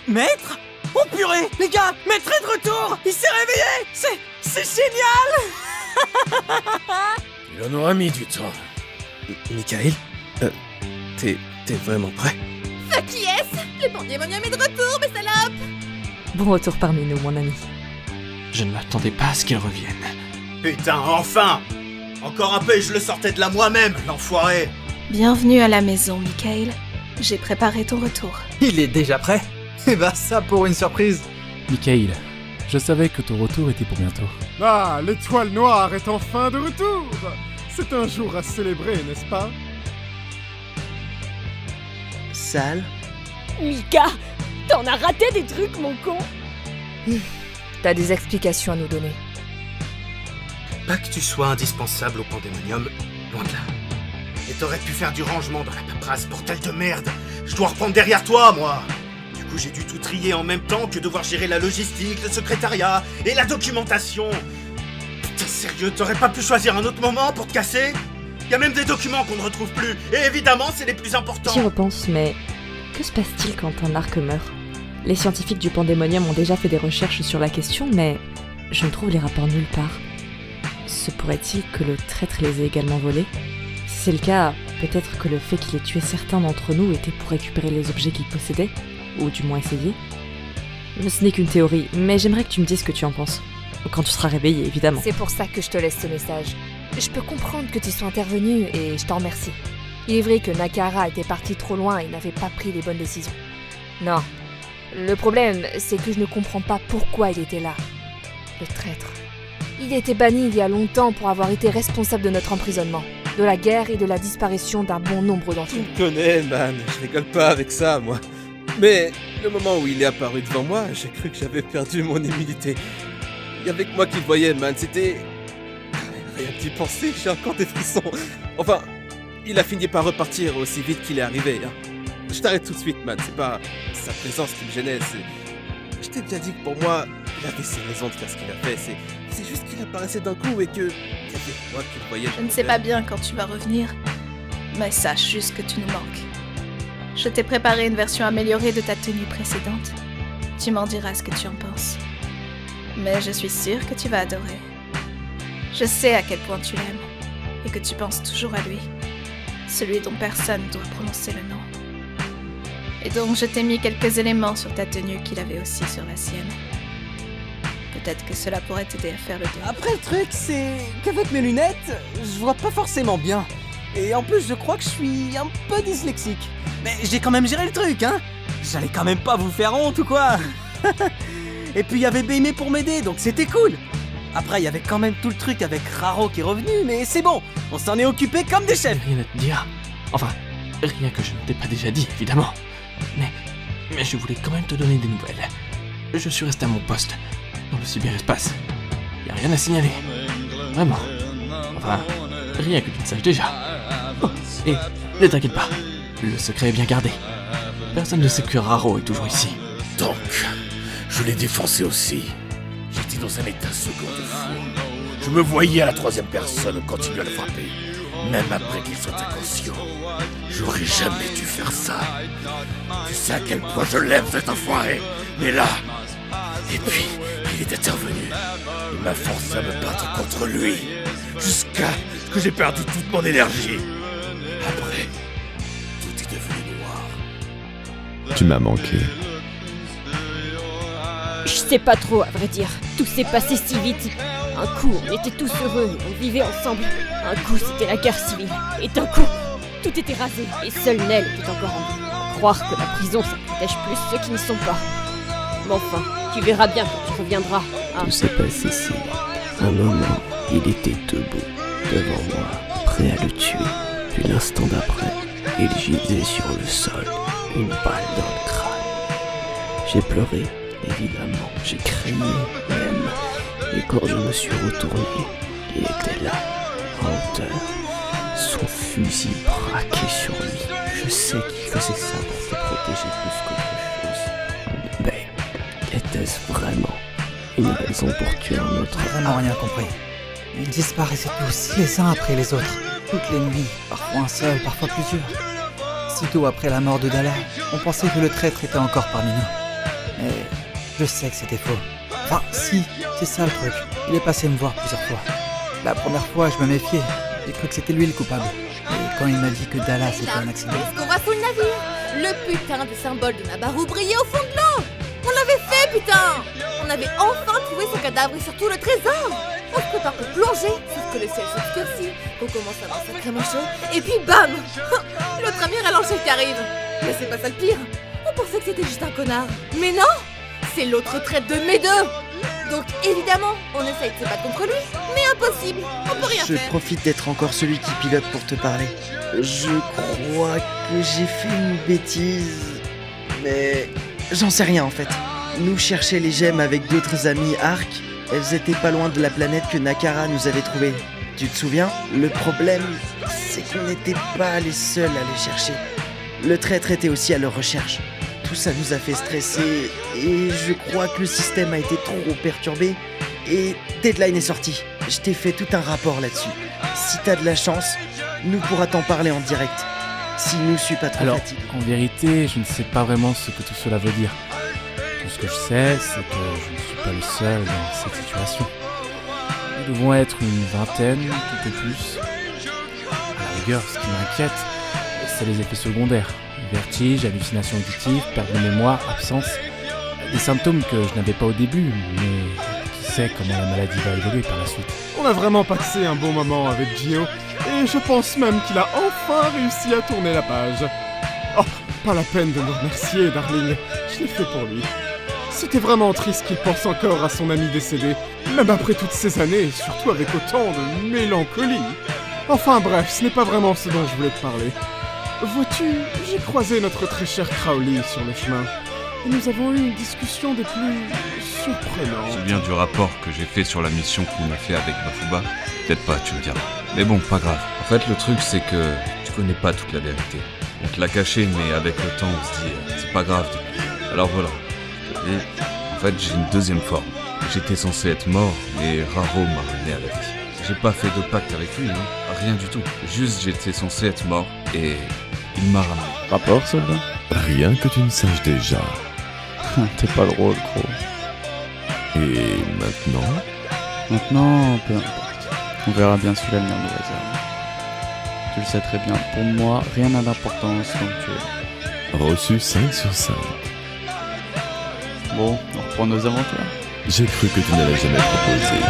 Maître ? Oh purée, les gars, Maître est de retour. Il s'est réveillé. C'est génial. Il en aura mis du temps. Michael, t'es vraiment prêt? Fuck yes! Le pandémonium est de retour, mes salopes! Bon retour parmi nous, mon ami. Je ne m'attendais pas à ce qu'il revienne. Putain, enfin! Encore un peu et je le sortais de là moi-même, l'enfoiré! Bienvenue à la maison, Michael. J'ai préparé ton retour. Il est déjà prêt. Eh bah ça pour une surprise. Michael, je savais que ton retour était pour bientôt. Ah, l'étoile noire est enfin de retour! C'est un jour à célébrer, n'est-ce pas? Sale? Mika! T'en as raté des trucs, mon con! T'as des explications à nous donner. Pas que tu sois indispensable au pandémonium, loin de là. Et t'aurais pu faire du rangement dans la paperasse, bordel de merde! Je dois reprendre derrière toi, moi! Du coup, j'ai dû tout trier en même temps que devoir gérer la logistique, le secrétariat et la documentation! Putain, sérieux, t'aurais pas pu choisir un autre moment pour te casser? Y a même des documents qu'on ne retrouve plus, et évidemment, c'est les plus importants! J'y repense, mais que se passe-t-il quand un arc meurt? Les scientifiques du pandémonium ont déjà fait des recherches sur la question, mais je ne trouve les rapports nulle part. Se pourrait-il que le traître les ait également volés? Si c'est le cas, peut-être que le fait qu'il ait tué certains d'entre nous était pour récupérer les objets qu'il possédait, ou du moins essayer. Ce n'est qu'une théorie, mais j'aimerais que tu me dises ce que tu en penses. Quand tu seras réveillé, évidemment. C'est pour ça que je te laisse ce message. Je peux comprendre que tu sois intervenu et je t'en remercie. Il est vrai que Nakahara était parti trop loin et n'avait pas pris les bonnes décisions. Non. Le problème, c'est que je ne comprends pas pourquoi il était là. Le traître. Il a été banni il y a longtemps pour avoir été responsable de notre emprisonnement, de la guerre et de la disparition d'un bon nombre d'entre Tu nous. me connais, man, je rigole pas avec ça, moi. Mais le moment où il est apparu devant moi, j'ai cru que j'avais perdu mon immunité. Il y avait que moi qui le voyais, man, c'était... Rien que d'y penser, j'ai encore des frissons. Enfin, il a fini par repartir aussi vite qu'il est arrivé, hein. Je t'arrête tout de suite, man, c'est pas sa présence qui me gênait, c'est... Je t'ai bien dit que pour moi, il avait ses raisons de faire ce qu'il a fait, c'est juste qu'il apparaissait d'un coup et que... Il y avait moi qui le voyais. Je ne sais pas bien quand tu vas revenir, mais sache juste que tu nous manques. Je t'ai préparé une version améliorée de ta tenue précédente. Tu m'en diras ce que tu en penses. Mais je suis sûre que tu vas adorer. Je sais à quel point tu l'aimes, et que tu penses toujours à lui. Celui dont personne doit prononcer le nom. Et donc je t'ai mis quelques éléments sur ta tenue qu'il avait aussi sur la sienne. Peut-être que cela pourrait t'aider à faire le deuil. Après le truc, c'est qu'avec mes lunettes, je vois pas forcément bien. Et en plus, je crois que je suis un peu dyslexique. Mais j'ai quand même géré le truc, hein. J'allais quand même pas vous faire honte ou quoi. Et puis il y avait Beimei pour m'aider, donc c'était cool. Après, il y avait quand même tout le truc avec Raro qui est revenu, mais c'est bon, on s'en est occupé comme des chefs. Rien à te dire. Enfin, rien que je ne t'ai pas déjà dit, évidemment. Mais je voulais quand même te donner des nouvelles. Je suis resté à mon poste, dans le cyberespace. Y a rien à signaler. Vraiment. Enfin, rien que tu le saches déjà. Oh, et ne t'inquiète pas, le secret est bien gardé. Personne ne sait que Raro est toujours ici. Donc, je l'ai défoncé aussi. J'étais dans un état second de fou. Je me voyais à la troisième personne continuer à le frapper, même après qu'il soit inconscient. J'aurais jamais dû faire ça. Tu sais à quel point je l'aime, cet enfoiré. Mais là... Et puis, il est intervenu. Il m'a forcé à me battre contre lui. Jusqu'à ce que j'ai perdu toute mon énergie. Après, tout est devenu noir. Tu m'as manqué. Je sais pas trop, à vrai dire. Tout s'est passé si vite. Un coup, on était tous heureux et on vivait ensemble. Un coup, c'était la guerre civile. Et d'un coup, tout était rasé. Et seul Nell était encore en vie. Croire que la prison, ça protège plus ceux qui n'y sont pas. Mais enfin, tu verras bien quand tu reviendras. Hein. Tout s'est passé ici. Un moment, il était debout, devant moi, prêt à le tuer. Puis l'instant d'après, il gisait sur le sol, une balle dans le crâne. J'ai pleuré, évidemment. J'ai crié, même. Et quand je me suis retourné, il était là, en hauteur, son fusil braqué sur lui. Je sais qu'il faisait ça pour te protéger plus qu'autre chose. Mais était-ce vraiment une raison pour tuer un autre? Vraiment rien compris. Ils disparaissaient tous, les uns après les autres. Toutes les nuits, parfois un seul, parfois plusieurs. Sitôt après la mort de Dalla, on pensait que le traître était encore parmi nous. Mais je sais que c'était faux. Enfin, si, c'est ça le truc. Il est passé me voir plusieurs fois. La première fois, je me méfiais. J'ai cru que c'était lui le coupable. Et quand il m'a dit que Dallas était un accident... Qu'est-ce qu'on voit sous le navire? Le putain de symbole de Nabaru brillait au fond de l'eau! On l'avait fait, putain! On avait enfin trouvé son cadavre et surtout le trésor! On se prépare pour plonger, sauf que le ciel s'obscurcit, qu'on commence à avoir sacrément chaud, et puis bam! L'autre amiral en chef qui arrive! Mais c'est pas ça le pire! On pensait que c'était juste un connard! Mais non! C'est l'autre traite de mes deux! Donc évidemment, on essaye de se battre contre lui, mais impossible! On peut rien faire! Je profite d'être encore celui qui pilote pour te parler. Je crois que j'ai fait une bêtise, mais j'en sais rien en fait. Nous cherchions les gemmes avec d'autres amis Ark. Elles étaient pas loin de la planète que Nakara nous avait trouvée. Tu te souviens? Le problème, c'est qu'on n'était pas les seuls à les chercher. Le traître était aussi à leur recherche. Tout ça nous a fait stresser et je crois que le système a été trop perturbé. Et Deadline est sorti. Je t'ai fait tout un rapport là-dessus. Si t'as de la chance, nous pourra t'en parler en direct. S'il nous suit pas trop fatigué. En vérité, je ne sais pas vraiment ce que tout cela veut dire. Tout ce que je sais, c'est que je ne suis pas le seul dans cette situation. Nous devons être une vingtaine, tout au plus. À la rigueur, ce qui m'inquiète, c'est les effets secondaires. Vertige, hallucinations auditives, perte de mémoire, absence. Des symptômes que je n'avais pas au début, mais qui sait comment la maladie va évoluer par la suite. On a vraiment passé un bon moment avec Gio, et je pense même qu'il a enfin réussi à tourner la page. Oh, pas la peine de me remercier, darling. Je l'ai fait pour lui. C'était vraiment triste qu'il pense encore à son ami décédé, même après toutes ces années, et surtout avec autant de mélancolie. Enfin bref, ce n'est pas vraiment ce dont je voulais te parler. Vois-tu, j'ai croisé notre très cher Crowley sur le chemin, et nous avons eu une discussion des plus surprenantes. C'est bien du rapport que j'ai fait sur la mission qu'on a fait avec Bafuba. Peut-être pas, tu me diras. Mais bon, pas grave. En fait, le truc, c'est que tu connais pas toute la vérité. On te l'a caché, mais avec le temps, on se dit, c'est pas grave. Alors voilà. Et en fait, j'ai une deuxième forme. J'étais censé être mort, mais Raro m'a ramené à la vie. J'ai pas fait de pacte avec lui, non. Rien du tout. Juste, j'étais censé être mort, et il m'a ramené. Rapport, soldat? Rien que tu ne saches déjà. T'es pas drôle, gros. Et maintenant? Maintenant, peu importe. On verra bien si l'avenir nous réserve. Tu le sais très bien, pour moi, rien n'a d'importance tant que tu es. Reçu 5 sur 5. Bon, on reprend nos aventures. J'ai cru que tu n'allais jamais proposer.